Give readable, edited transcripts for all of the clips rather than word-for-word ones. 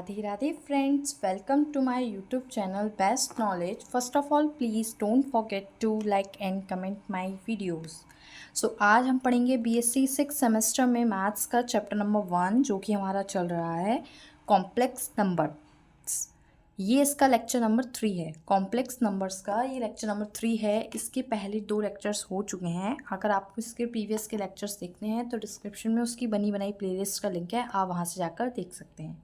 Radhe Radhe friends, welcome to my YouTube channel best knowledge. First of all please don't forget to like and comment my videos. So आज हम पढ़ेंगे BSc 6 semester में maths का chapter number 1 जो कि हमारा चल रहा है कॉम्प्लेक्स नंबर्स। ये इसका लेक्चर नंबर 3 है। कॉम्प्लेक्स नंबर्स का ये लेक्चर नंबर 3 है। इसके पहले 2 लेक्चर्स हो चुके हैं। अगर आपको इसके प्रीवियस के लेक्चर्स देखने हैं तो डिस्क्रिप्शन में उसकी बनी बनाई प्लेलिस्ट का लिंक है, आप वहाँ से जाकर देख सकते हैं।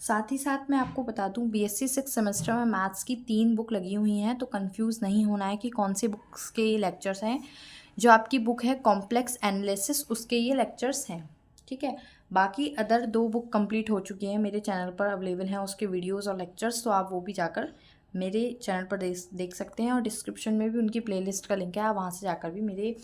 साथ ही साथ मैं आपको बता दूं, बीएससी 6 सेमेस्टर में मैथ्स की 3 बुक लगी हुई हैं, तो कंफ्यूज नहीं होना है कि कौन सी बुक्स के ये लेक्चर्स हैं। जो आपकी बुक है कॉम्प्लेक्स एनालिसिस, उसके ये लेक्चर्स हैं, ठीक है। बाकी अदर 2 बुक कंप्लीट हो चुकी हैं, मेरे चैनल पर अवेलेबल हैं उसके वीडियोस और लेक्चर्स, तो आप वो भी जाकर मेरे चैनल पर देख सकते हैं। और डिस्क्रिप्शन में भी उनकी प्लेलिस्ट का लिंक है, आप वहाँ से जाकर भी मेरे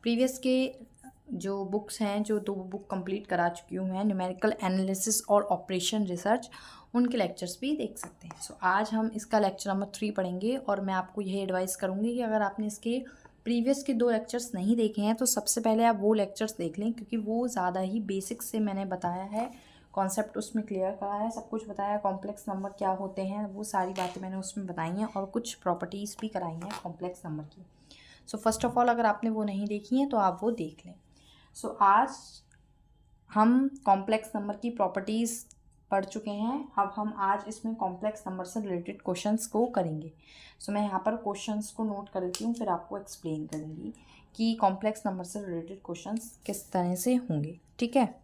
प्रीवियस के जो बुक्स हैं, जो 2 बुक कंप्लीट करा चुकी हूँ मैं, न्यूमेरिकल एनालिसिस और ऑपरेशन रिसर्च, उनके लेक्चर्स भी देख सकते हैं। सो आज हम इसका लेक्चर नंबर 3 पढ़ेंगे और मैं आपको यही एडवाइस करूँगी कि अगर आपने इसके प्रीवियस के 2 लेक्चर्स नहीं देखे हैं तो सबसे पहले आप वो लेक्चर्स देख लें, क्योंकि वो ज़्यादा ही बेसिक से मैंने बताया है, कॉन्सेप्ट उसमें क्लियर करा है, सब कुछ बताया, कॉम्प्लेक्स नंबर क्या होते हैं वो सारी बातें मैंने उसमें बताई हैं और कुछ प्रॉपर्टीज़ भी कराई हैं कॉम्प्लेक्स नंबर की। सो फर्स्ट ऑफ ऑल अगर आपने वो नहीं देखी हैं तो आप वो देख लें। सो आज हम कॉम्प्लेक्स नंबर की प्रॉपर्टीज़ पढ़ चुके हैं। अब हम आज इसमें कॉम्प्लेक्स नंबर से रिलेटेड क्वेश्चंस को करेंगे। सो मैं यहाँ पर क्वेश्चंस को नोट कर लेती हूँ, फिर आपको एक्सप्लेन करूँगी कि कॉम्प्लेक्स नंबर से रिलेटेड क्वेश्चंस किस तरह से होंगे, ठीक है।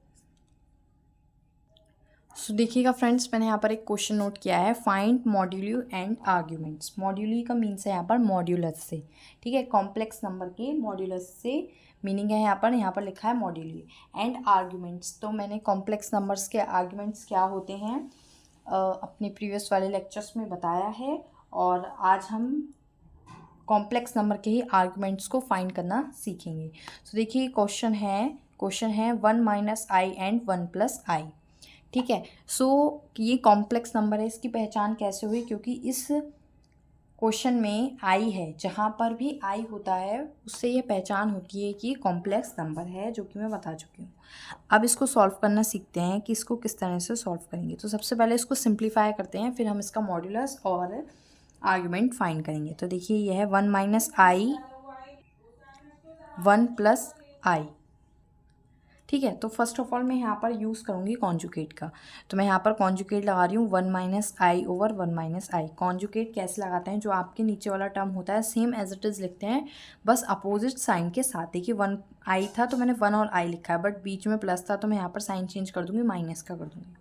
सो देखिएगा फ्रेंड्स, मैंने यहाँ पर एक क्वेश्चन नोट किया है, फाइंड मॉड्यूली एंड आर्ग्यूमेंट्स। मॉड्यूली का मीन्स है यहाँ पर मॉड्यूलस से, ठीक है। कॉम्प्लेक्स नंबर के मॉड्यूलस से मीनिंग है यहाँ पर लिखा है मॉड्यूली एंड आर्ग्यूमेंट्स। तो मैंने कॉम्प्लेक्स नंबर्स के आर्ग्यूमेंट्स क्या होते हैं अपने प्रीवियस वाले लेक्चर्स में बताया है, और आज हम कॉम्प्लेक्स नंबर के ही आर्ग्यूमेंट्स को फाइंड करना सीखेंगे। तो देखिए क्वेश्चन है 1 - i एंड 1 + i, ठीक है। सो ये कॉम्प्लेक्स नंबर है, इसकी पहचान कैसे हुई, क्योंकि इस क्वेश्चन में आई है, जहाँ पर भी आई होता है उससे ये पहचान होती है कि कॉम्प्लेक्स नंबर है, जो कि मैं बता चुकी हूँ। अब इसको सॉल्व करना सीखते हैं कि इसको किस तरह से सॉल्व करेंगे। तो सबसे पहले इसको सिंप्लीफाई करते हैं, फिर हम इसका मॉड्यूलस और आर्ग्यूमेंट फाइंड करेंगे। तो देखिए यह है 1 - i 1 + i, ठीक है। तो फर्स्ट ऑफ ऑल मैं यहाँ पर यूज़ करूँगी कॉन्जुगेट का। तो मैं यहाँ पर कॉन्जुगेट लगा रही हूँ 1 - i / 1 - i। कॉन्जुगेट कैसे लगाते हैं, जो आपके नीचे वाला टर्म होता है सेम एज इट इज़ लिखते हैं, बस अपोजिट साइन के साथ। देखिए 1 i था तो मैंने 1 और i लिखा है, बट बीच में प्लस था तो मैं यहाँ पर साइन चेंज कर दूँगी, माइनस का कर दूँगी।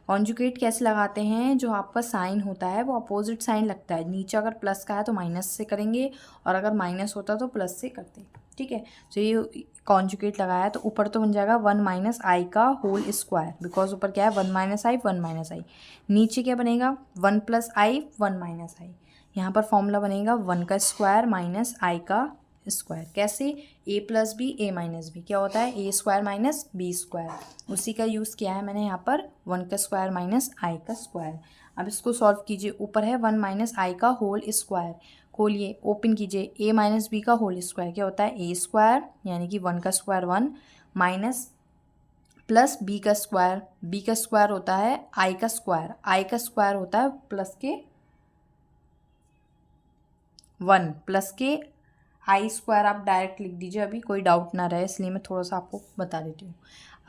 कॉन्जुगेट कैसे लगाते हैं, जो आपका साइन होता है वो अपोजिट साइन लगता है, नीचे अगर प्लस का है तो माइनस से करेंगे और अगर माइनस होता तो प्लस से करते, ठीक है। तो ये कॉन्जुगेट लगाया तो ऊपर तो बन जाएगा 1 - i का होल स्क्वायर, बिकॉज ऊपर क्या है 1 - i 1 - i। नीचे क्या बनेगा 1 + i 1 - i। यहाँ पर फॉर्मूला बनेगा 1 का स्क्वायर माइनस i का स्क्वायर। कैसे, a + b a - b क्या होता है a² - b²। उसी का यूज़ किया है मैंने यहाँ पर 1 का स्क्वायर माइनस i का स्क्वायर। अब इसको सॉल्व कीजिए, ऊपर है 1 - i का होल स्क्वायर, खोलिए ओपन कीजिए, a - b का होल स्क्वायर क्या होता है a² यानी कि 1 का स्क्वायर 1 माइनस प्लस b का स्क्वायर होता है i का स्क्वायर होता है प्लस के 1 प्लस के i² आप डायरेक्ट लिख दीजिए, अभी कोई डाउट ना रहे, इसलिए मैं थोड़ा सा आपको बता देती हूँ।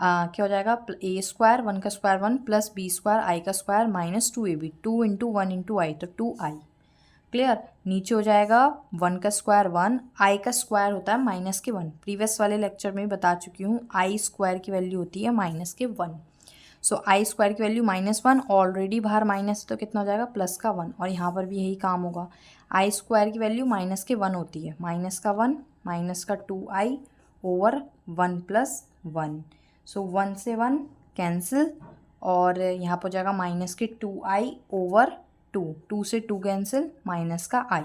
क्या हो जाएगा a² 1 का स्क्वायर 1 प्लस b² i का स्क्वायर माइनस 2ab 2 × 1 × i तो 2i। क्लियर, नीचे हो जाएगा 1 का स्क्वायर 1, i का स्क्वायर होता है माइनस के 1, प्रीवियस वाले लेक्चर में बता चुकी हूँ i² की वैल्यू होती है माइनस के 1। सो i² की वैल्यू -1, ऑलरेडी बाहर माइनस तो कितना हो जाएगा प्लस का 1, और यहाँ पर भी यही काम होगा। i² की वैल्यू माइनस के 1 होती है, माइनस का 1 माइनस का 2i ओवर 1 + 1। सो 1 से 1 कैंसिल और यहाँ पर हो जाएगा माइनस के 2i ओवर 2, 2 से 2 कैंसिल माइनस का i,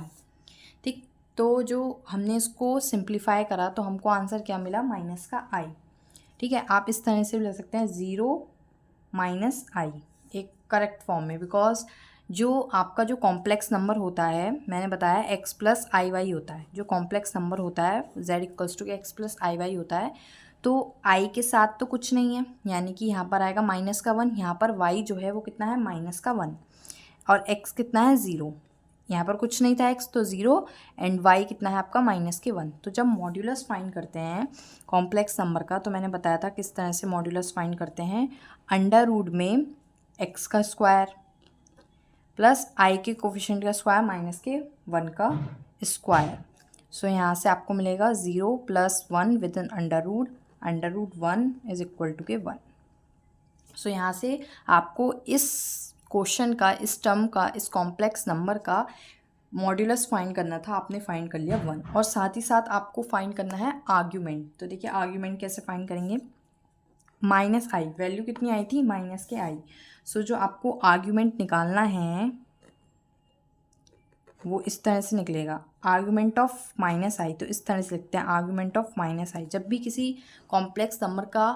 ठीक। तो जो हमने इसको सिंप्लीफाई करा तो हमको आंसर क्या मिला माइनस का i, ठीक है। आप इस तरह से भी ले सकते हैं 0 - i एक करेक्ट फॉर्म में, बिकॉज जो आपका जो कॉम्प्लेक्स नंबर होता है मैंने बताया x + iy होता है, जो कॉम्प्लेक्स नंबर होता है z = x + iy होता है, तो आई के साथ तो कुछ नहीं है, यानी कि यहाँ पर आएगा माइनस का 1, यहाँ पर वाई जो है वो कितना है माइनस का 1, और एक्स कितना है 0, यहाँ पर कुछ नहीं था एक्स तो 0, एंड वाई कितना है आपका माइनस के 1। तो जब मॉड्यूलस फाइंड करते हैं कॉम्प्लेक्स नंबर का, तो मैंने बताया था किस तरह से मॉड्यूलस फाइंड करते हैं, अंडर रूट में एक्स का स्क्वायर प्लस आई के कोफिशिएंट का स्क्वायर माइनस के 1 का स्क्वायर। सो यहाँ से आपको मिलेगा 0 + 1 within under root 1 is equal to के 1। सो यहाँ से आपको इस क्वेश्चन का, इस टर्म का, इस कॉम्प्लेक्स नंबर का मॉड्यूलस फाइंड करना था, आपने फाइंड कर लिया 1। और साथ ही साथ आपको फाइंड करना है आर्ग्यूमेंट। तो देखिए आर्ग्यूमेंट कैसे फाइंड करेंगे, माइनस आई, वैल्यू कितनी आई थी माइनस के आई। सो जो आपको आर्ग्यूमेंट निकालना है वो इस तरह से निकलेगा, आर्ग्यूमेंट ऑफ माइनस आई। तो इस तरह से लिखते हैं आर्ग्यूमेंट ऑफ माइनस आई। जब भी किसी कॉम्प्लेक्स नंबर का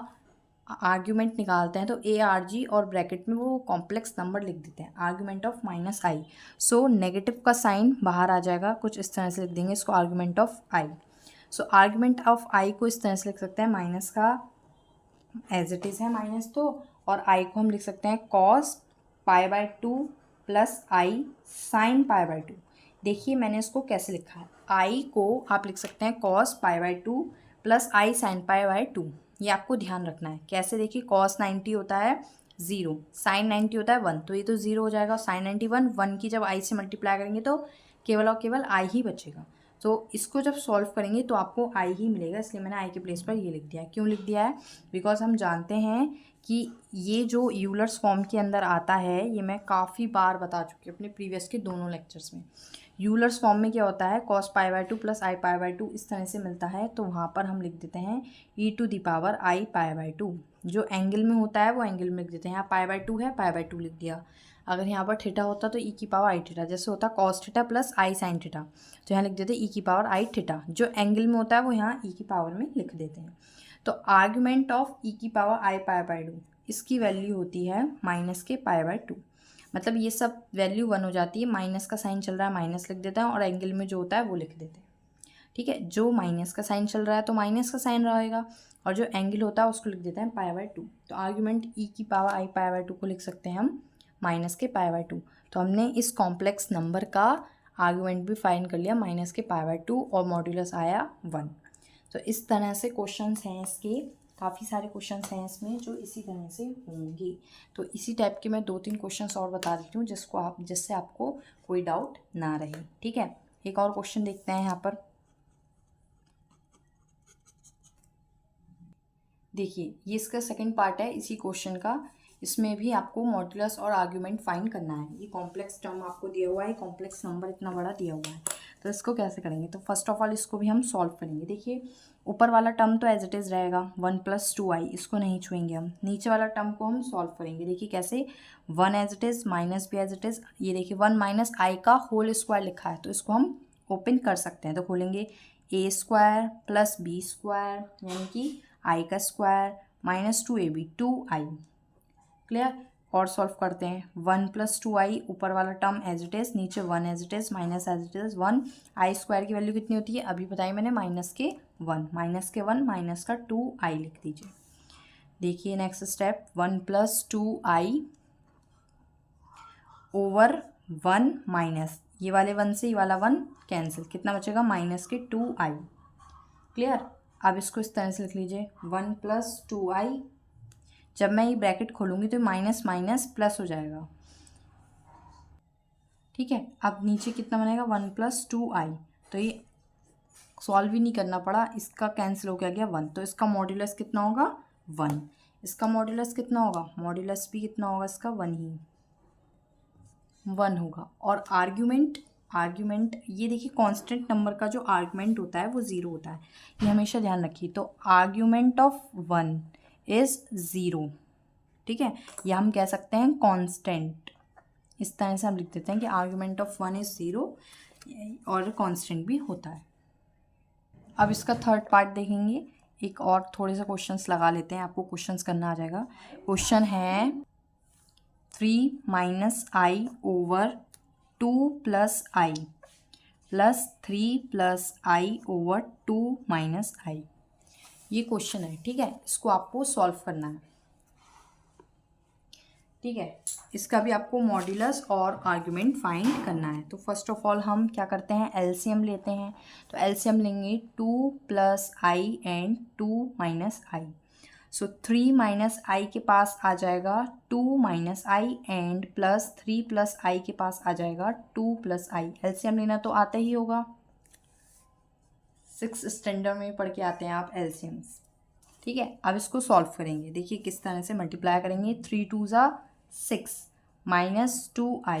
आर्ग्यूमेंट निकालते हैं तो ए आर जी और ब्रैकेट में वो कॉम्प्लेक्स नंबर लिख देते हैं, argument of minus I. So negative का साइन बाहर आ जाएगा, कुछ इस तरह से लिख देंगे इसको, argument of I. So argument of I को इस तरह से लिख सकते हैं, माइनस का एज इट इज़ है माइनस तो, और आई को हम लिख सकते हैं कॉस π/2 प्लस आई साइन π/2। देखिए मैंने इसको कैसे लिखा है, आई को आप लिख सकते हैं कॉस π/2 प्लस आई साइन π/2। ये आपको ध्यान रखना है कैसे। देखिए कॉस 90 होता है 0, साइन 90 होता है 1, तो ये तो 0 हो जाएगा। साइन 90 1 की जब आई से मल्टीप्लाई करेंगे तो केवल और केवल आई ही बचेगा। तो इसको जब सॉल्व करेंगे तो आपको आई ही मिलेगा, इसलिए मैंने आई के प्लेस पर ये लिख दिया है। क्यों लिख दिया है, बिकॉज हम जानते हैं कि ये जो यूलर्स फॉर्म के अंदर आता है, ये मैं काफ़ी बार बता चुकी हूँ अपने प्रीवियस के दोनों लेक्चर्स में। यूलर्स फॉर्म में क्या होता है, cos π/2 प्लस आई π/2 इस तरह से मिलता है, तो वहाँ पर हम लिख देते हैं e⁻i π/2। जो एंगल में होता है वो एंगल में लिख देते हैं, यहाँ π/2 है π/2 लिख दिया। अगर यहाँ पर थीटा होता तो e⁻i⁻, जैसे होता cos theta plus i sine theta, तो यहाँ लिख देते हैं e⁻i⁻। जो एंगल में होता है वो यहाँ e की पावर में लिख देते हैं। तो आर्ग्यूमेंट ऑफ e⁻i π/2 इसकी वैल्यू होती है माइनस के π/2। मतलब ये सब वैल्यू 1 हो जाती है, माइनस का साइन चल रहा है माइनस लिख देते हैं, और एंगल में जो होता है वो लिख देते हैं। ठीक है, जो माइनस का साइन चल रहा है तो माइनस का साइन रहेगा, और जो एंगल होता है उसको लिख देते हैं π/2। तो आर्ग्यूमेंट e⁻i π/2 को लिख सकते हैं हम माइनस के π/2। तो हमने इस कॉम्प्लेक्स नंबर का आर्ग्यूमेंट भी फाइंड कर लिया माइनस के π/2, और मॉड्यूलस आया 1। तो इस तरह से क्वेश्चंस हैं इसके, काफ़ी सारे क्वेश्चंस हैं इसमें जो इसी तरह से होंगे। तो इसी टाइप के मैं 2-3 क्वेश्चंस और बता देती हूँ जिससे आपको कोई डाउट ना रहे। ठीक है, एक और क्वेश्चन देखते हैं यहाँ पर। देखिए ये इसका सेकंड पार्ट है इसी क्वेश्चन का, इसमें भी आपको मॉड्यूलस और आर्ग्यूमेंट फाइंड करना है। ये कॉम्प्लेक्स टर्म आपको दिया हुआ है, कॉम्प्लेक्स नंबर इतना बड़ा दिया हुआ है, तो इसको कैसे करेंगे। तो फर्स्ट ऑफ ऑल इसको भी हम सॉल्व करेंगे। देखिए ऊपर वाला टर्म तो एज इट इज़ रहेगा 1 + 2i, इसको नहीं छुएंगे हम। नीचे वाला टर्म को हम सॉल्व करेंगे। देखिए कैसे, 1 एज इट इज़, माइनस भी एज इट इज़। ये देखिए 1 - i का होल स्क्वायर लिखा है, तो इसको हम ओपन कर सकते हैं। तो खोलेंगे a² + b² यानी कि i का square minus 2ab 2i। Clear, और सॉल्व करते हैं। 1 + 2i, ऊपर वाला टर्म एज इट इज़, नीचे 1 as it is, minus as it is 1। i² की वैल्यू कितनी होती है अभी बताई मैंने, माइनस के 1, माइनस के 1 माइनस का 2i लिख दीजिए। देखिए next step, 1 + 2i over 1 minus, ये वाले 1 से ये वाला 1 कैंसिल, कितना बचेगा माइनस के 2i। क्लियर, अब इसको इस तरह से लिख लीजिए 1 + 2i। जब मैं ये ब्रैकेट खोलूँगी तो माइनस माइनस प्लस हो जाएगा। ठीक है, अब नीचे कितना बनेगा 1 + 2i, तो ये सॉल्व ही नहीं करना पड़ा, इसका कैंसिल हो गया 1, तो इसका मॉड्यूलस कितना होगा 1। इसका मॉड्यूलस कितना होगा, मॉड्यूलस भी कितना होगा इसका 1 ही 1 होगा। और आर्ग्यूमेंट ये देखिए कांस्टेंट नंबर का जो आर्ग्यूमेंट होता है वो 0 होता है, ये हमेशा ध्यान रखिए। तो आर्ग्यूमेंट ऑफ 1 इज़ 0। ठीक है, या हम कह सकते हैं कांस्टेंट, इस तरह से हम लिख देते हैं कि आर्ग्यूमेंट ऑफ 1 इज़ 0, और कांस्टेंट भी होता है। अब इसका थर्ड पार्ट देखेंगे, एक और थोड़े से क्वेश्चंस लगा लेते हैं, आपको क्वेश्चंस करना आ जाएगा। क्वेश्चन है 3 - i over 2 + i plus 3 + i over 2 - i। ये क्वेश्चन है, ठीक है, इसको आपको सॉल्व करना है, ठीक है। इसका भी आपको मॉड्यूलस और आर्ग्यूमेंट फाइंड करना है। तो फर्स्ट ऑफ ऑल हम क्या करते हैं, एलसीएम लेते हैं। तो एलसीएम लेंगे 2 + i and 2 - i। So 3 - i के पास आ जाएगा 2 - i एंड +3 + i के पास आ जाएगा 2 + i। एलसीएम लेना तो आता ही होगा, 6th स्टैंडर्ड में पढ़ के आते हैं आप एलसीएम्स, ठीक है। अब इसको सॉल्व करेंगे, देखिए किस तरह से मल्टीप्लाई करेंगे। 3 × 2 = 6 -2i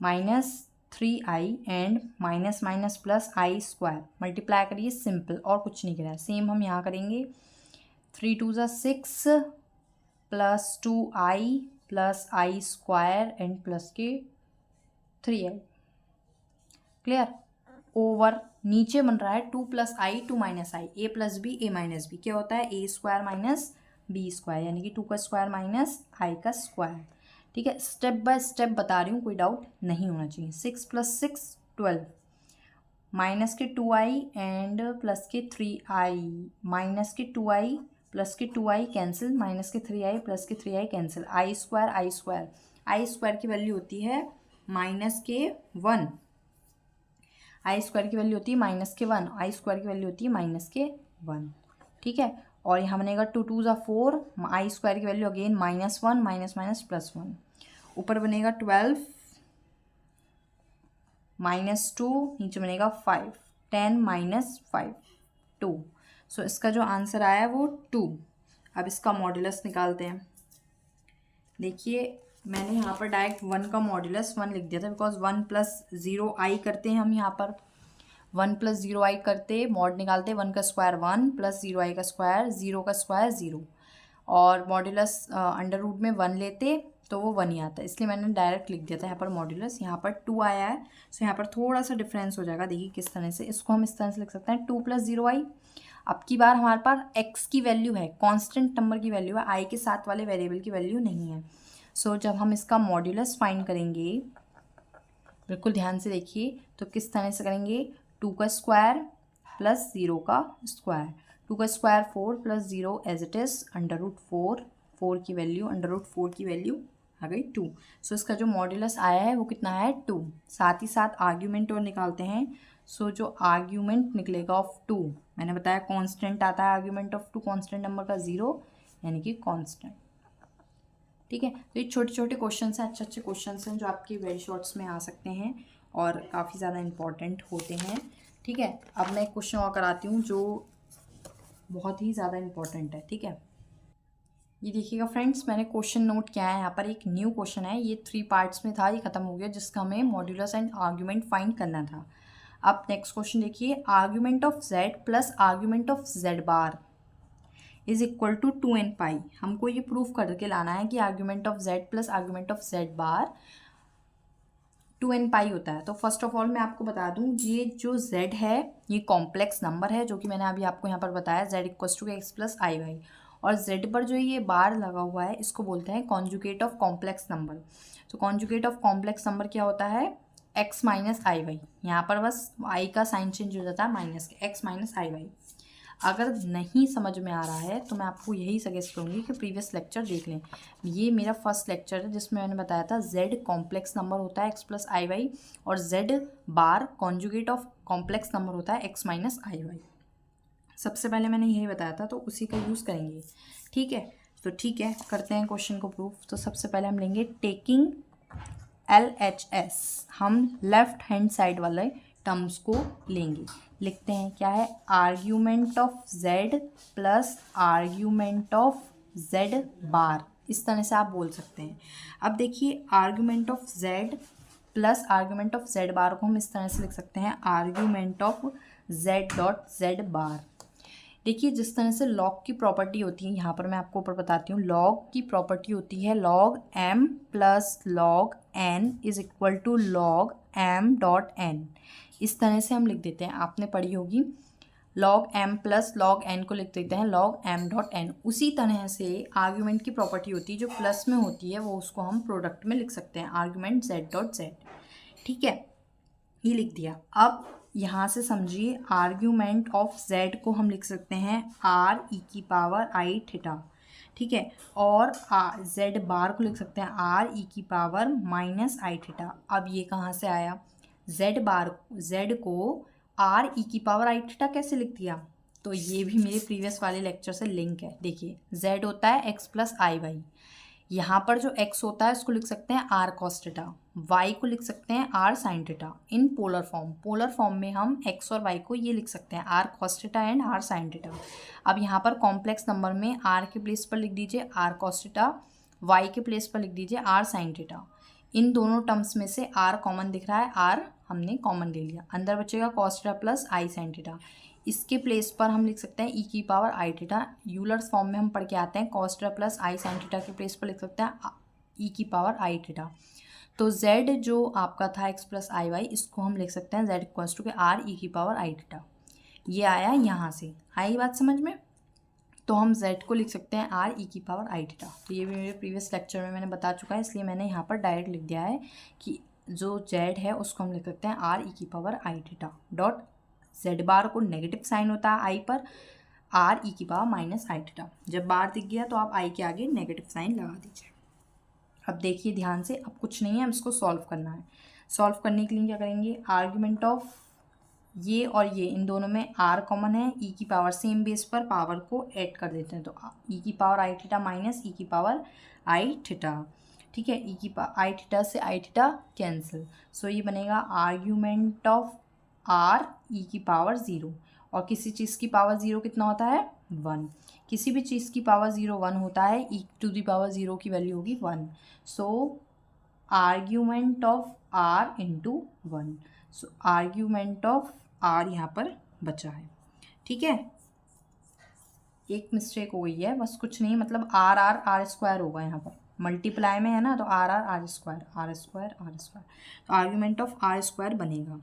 -3i and minus minus plus i square, multiply करिए, सिंपल, और कुछ नहीं करा। सेम हम यहाँ करेंगे, 3 × 2 = 6 +2i + i square and plus के 3i, क्लियर। ओवर नीचे बन रहा है 2 + i 2 - i, a + b a - b, क्या होता है a² - b स्क्वायर, यानी कि 2 का स्क्वायर माइनस i का स्क्वायर, ठीक है। स्टेप बाय स्टेप बता रही हूँ, कोई डाउट नहीं होना चाहिए। 6 + 6 12 माइनस के 2i एंड प्लस के 3i, माइनस के 2i प्लस के 2i कैंसिल, माइनस के 3i प्लस के 3i कैंसिल, i स्क्वायर की वैल्यू होती है -1, आई स्क्वायर की वैल्यू होती है -1, आई स्क्वायर की वैल्यू होती है -1, ठीक है। और यहाँ बनेगा 2 × 2 = 4, आई स्क्वायर की वैल्यू अगेन -1 माइनस +1, ऊपर बनेगा 12 -2, नीचे बनेगा 5, 10 - 5 2। सो इसका जो आंसर आया है वो 2। अब इसका मॉड्यूलस निकालते हैं। देखिए मैंने यहाँ पर डायरेक्ट 1 का मॉड्यूलस 1 लिख दिया था, बिकॉज 1 + 0i करते हैं हम, यहाँ पर 1 + 0i करते, मॉड निकालते, 1 का स्क्वायर 1 + 0i का स्क्वायर, 0 का स्क्वायर 0, और मॉड्यूलस अंडर रूट में 1 लेते तो वो 1 ही आता है, इसलिए मैंने डायरेक्ट लिख दिया था यहाँ पर मॉड्यूलस। यहाँ पर 2 आया है, सो यहाँ पर थोड़ा सा डिफरेंस हो जाएगा। देखिए किस तरह से, इसको हम इस तरह से लिख सकते हैं 2 + 0i। अब की बार हमारे पास x की वैल्यू है, कांस्टेंट नंबर की वैल्यू है, i के साथ वाले वेरिएबल की वैल्यू नहीं है। सो जब हम इसका मॉड्यूलस फाइंड करेंगे, बिल्कुल ध्यान से देखिए, तो किस तरह से करेंगे, 2 का स्क्वायर प्लस 0 का स्क्वायर, 2 का स्क्वायर 4 + 0 एज इट इज़ √4, 4 की वैल्यू √4 की वैल्यू आ गई 2। सो इसका जो मॉड्यूलस आया है वो कितना है 2। साथ ही साथ आर्ग्यूमेंट और निकालते हैं। सो जो आर्ग्यूमेंट निकलेगा ऑफ 2, मैंने बताया कांस्टेंट आता है आर्ग्यूमेंट ऑफ 2, कांस्टेंट नंबर का 0 यानी कि कांस्टेंट, ठीक है। तो ये छोटे छोटे क्वेश्चन हैं, अच्छे क्वेश्चन हैं जो आपके वेरी शॉर्ट्स में आ सकते हैं और काफ़ी ज़्यादा इंपॉर्टेंट होते हैं, ठीक है। अब मैं एक क्वेश्चन और कराती हूँ जो बहुत ही ज़्यादा इंपॉर्टेंट है, ठीक है। ये देखिएगा फ्रेंड्स, मैंने क्वेश्चन नोट किया है, यहाँ पर एक न्यू क्वेश्चन है, ये 3 पार्ट्स में था, ये खत्म हो गया, जिसका हमें मॉड्यूलस एंड आर्ग्यूमेंट फाइंड करना था। अब नेक्स्ट क्वेश्चन देखिए, argument of z plus argument of z bar is equal to 2n pi. हमको ये प्रूफ करके लाना है कि argument of z plus argument of z bar 2n pi होता है। तो फर्स्ट ऑफ ऑल मैं आपको बता दूं, ये जो z है ये कॉम्प्लेक्स नंबर है, जो कि मैंने अभी आपको यहाँ पर बताया, z = x + i y, और z पर जो ये बार लगा हुआ है इसको बोलते हैं कॉन्जुगेट ऑफ कॉम्प्लेक्स नंबर। तो कॉन्जुगेट ऑफ कॉम्प्लेक्स नंबर क्या होता है, x - i y, यहाँ पर बस i का साइन चेंज हो जाता है माइनस के, x - i y। अगर नहीं समझ में आ रहा है तो मैं आपको यही सजेस्ट करूँगी कि प्रीवियस लेक्चर देख लें। ये मेरा फर्स्ट लेक्चर है जिसमें मैंने बताया था z कॉम्प्लेक्स नंबर होता है x + i y, और z bar conjugate of complex number होता है x - i y। सबसे पहले मैंने यही बताया था, तो उसी का यूज़ करेंगे, ठीक है। तो ठीक है, करते हैं क्वेश्चन को प्रूफ। तो सबसे पहले हम लेंगे टेकिंग LHS, हम लेफ्ट हैंड साइड वाले टर्म्स को लेंगे। लिखते हैं क्या है, argument of z plus argument of z बार, इस तरह से आप बोल सकते हैं। अब देखिए argument of z plus argument of z बार को हम इस तरह से लिख सकते हैं, आर्ग्यूमेंट ऑफ z बार। देखिए जिस तरह से लॉग की प्रॉपर्टी होती है, यहाँ पर मैं आपको ऊपर बताती हूँ, लॉग की प्रॉपर्टी होती है log m plus log n is equal to log m.n। इस तरह से हम लिख देते हैं, आपने पढ़ी होगी, log m plus log n को लिख देते हैं log m.n। उसी तरह से आर्ग्यूमेंट की प्रॉपर्टी होती है जो प्लस में होती है, वो उसको हम प्रोडक्ट में लिख सकते हैं, आर्ग्यूमेंट z.z, ठीक है, ये लिख दिया। अब यहाँ से समझिए आर्ग्यूमेंट ऑफ z को हम लिख सकते हैं r e की पावर i थीटा, ठीक है, और z बार को लिख सकते हैं r e की पावर माइनस i थीटा। अब ये कहाँ से आया? z को r e की पावर i थीटा कैसे लिख दिया? तो ये भी मेरे प्रीवियस वाले लेक्चर से लिंक है। देखिए z होता है x प्लस आई वाई, यहाँ पर जो x होता है उसको लिख सकते हैं r cos थीटा, y को लिख सकते हैं r sin theta in polar form में हम x और y को ये लिख सकते हैं r cos theta and r sin theta. अब यहाँ पर कॉम्प्लेक्स नंबर में r के प्लेस पर लिख दीजिए r cos थीटा, y के प्लेस पर लिख दीजिए r sin थीटा। इन दोनों टर्म्स में से r कॉमन दिख रहा है, r हमने कॉमन ले लिया, अंदर बचेगा cos theta plus i sin theta. इसके प्लेस पर हम लिख सकते हैं e की पावर आई थीटा, यूलर्स फॉर्म में हम पढ़ के आते हैं cos theta plus i sin theta के प्लेस पर लिख सकते हैं e की पावर आई थीटा। तो z जो आपका था x प्लस आई वाई, इसको हम लिख सकते हैं z इक्वल्स टू के r e की पावर आई थीटा। ये आया यहाँ से, आई बात समझ में? तो हम z को लिख सकते हैं r e की पावर आई थीटा। तो ये भी मेरे प्रीवियस लेक्चर में मैंने बता चुका है, इसलिए मैंने यहाँ पर डायरेक्ट लिख दिया है कि जो z है उसको हम लिख सकते हैं r e की पावर आई थीटा डॉट z बार को नेगेटिव साइन होता है i पर, r e की पावर माइनस आई थीटा। जब बार दिख गया तो आप i के आगे नेगेटिव साइन लगा दीजिए। अब देखिए ध्यान से, अब कुछ नहीं है, हम इसको सॉल्व करना है। सॉल्व करने के लिए क्या करेंगे? आर्ग्यूमेंट ऑफ ये और ये, इन दोनों में r कॉमन है, e की पावर सेम बेस पर पावर को ऐड कर देते हैं, तो e की पावर आई थीटा माइनस e की पावर आई थीटा, ठीक है, e की पावर आई थीटा से आई थीटा कैंसिल, सो ये बनेगा आर्ग्यूमेंट ऑफ r e की पावर 0। और किसी चीज़ की पावर 0 कितना होता है? 1। किसी भी चीज़ की पावर 0 1 होता है, e टू द पावर 0 की वैल्यू होगी 1। So argument of r into 1, so argument of r यहाँ पर बचा है, ठीक है। एक मिस्टेक हो गई है, बस कुछ नहीं, मतलब आर आर आर स्क्वायर होगा यहाँ पर, मल्टीप्लाई में है ना, तो R R R square R square R square, तो आर्ग्यूमेंट ऑफ आर स्क्वायर बनेगा।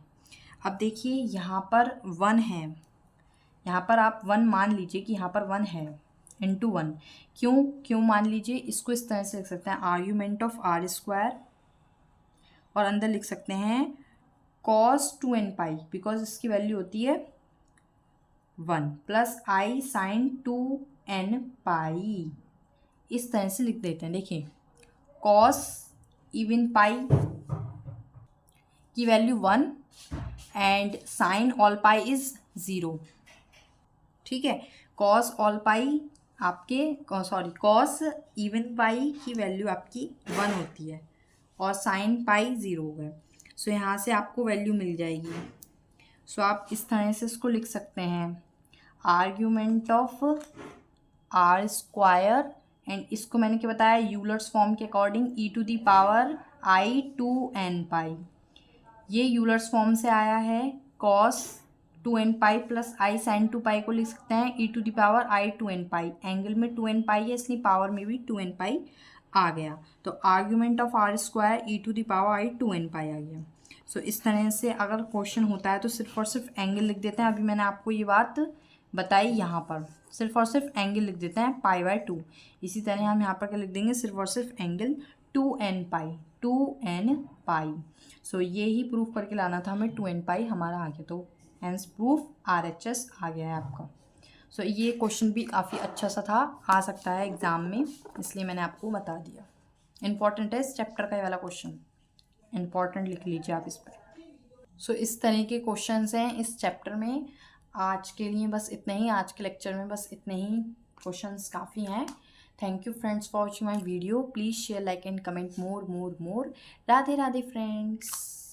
अब देखिए यहाँ पर 1 है, यहाँ पर आप 1 मान लीजिए कि यहाँ पर 1 है, इंटू 1। क्यों मान लीजिए? इसको इस तरह से लिख सकते हैं आर्ग्यूमेंट ऑफ आर स्क्वायर, और अंदर लिख सकते हैं cos 2n पाई, बिकॉज इसकी वैल्यू होती है 1 प्लस आई साइन 2n पाई, इस तरह से लिख देते हैं। देखिए cos इवन पाई की value 1 and sine all pi is 0, ठीक है। cos ऑल पाई आपके cos इवन पाई की वैल्यू आपकी 1 होती है और साइन पाई 0 हो गए, सो यहाँ से आपको वैल्यू मिल जाएगी। सो आप इस तरह से इसको लिख सकते हैं argument of R square, and इसको मैंने क्या बताया? यूलर्स फॉर्म के according e to the power i 2n pi, ये यूलर्स फॉर्म से आया है। cos 2n pi plus i sine 2 pi को लिख सकते हैं e to the power i 2n pi, angle में 2n पाई है इसलिए पावर में भी 2n पाई आ गया, तो argument of R square e to the power i 2n pi आ गया। सो इस तरह से अगर क्वेश्चन होता है तो सिर्फ और सिर्फ एंगल लिख देते हैं। अभी मैंने आपको ये बात बताई, यहाँ पर सिर्फ और सिर्फ एंगल लिख देते हैं पाई बाय 2। इसी तरह हम यहाँ पर क्या लिख देंगे? सिर्फ और सिर्फ एंगल 2n पाई। सो ये ही प्रूफ करके लाना था हमें, 2n पाई हमारा आ गया, तो हेंस प्रूफ RHS आ गया है आपका। सो ये क्वेश्चन भी काफ़ी अच्छा सा था, आ सकता है एग्ज़ाम में, इसलिए मैंने आपको बता दिया। इम्पॉर्टेंट है इस चैप्टर का ये वाला क्वेश्चन, इम्पॉर्टेंट लिख लीजिए आप इस पर। सो इस तरह के क्वेश्चंस हैं इस चैप्टर में। आज के लिए बस इतने ही, आज के लेक्चर में बस इतने ही क्वेश्चंस काफ़ी हैं। Thank you friends for watching my video. Please share, like and comment more. Radhe Radhe friends.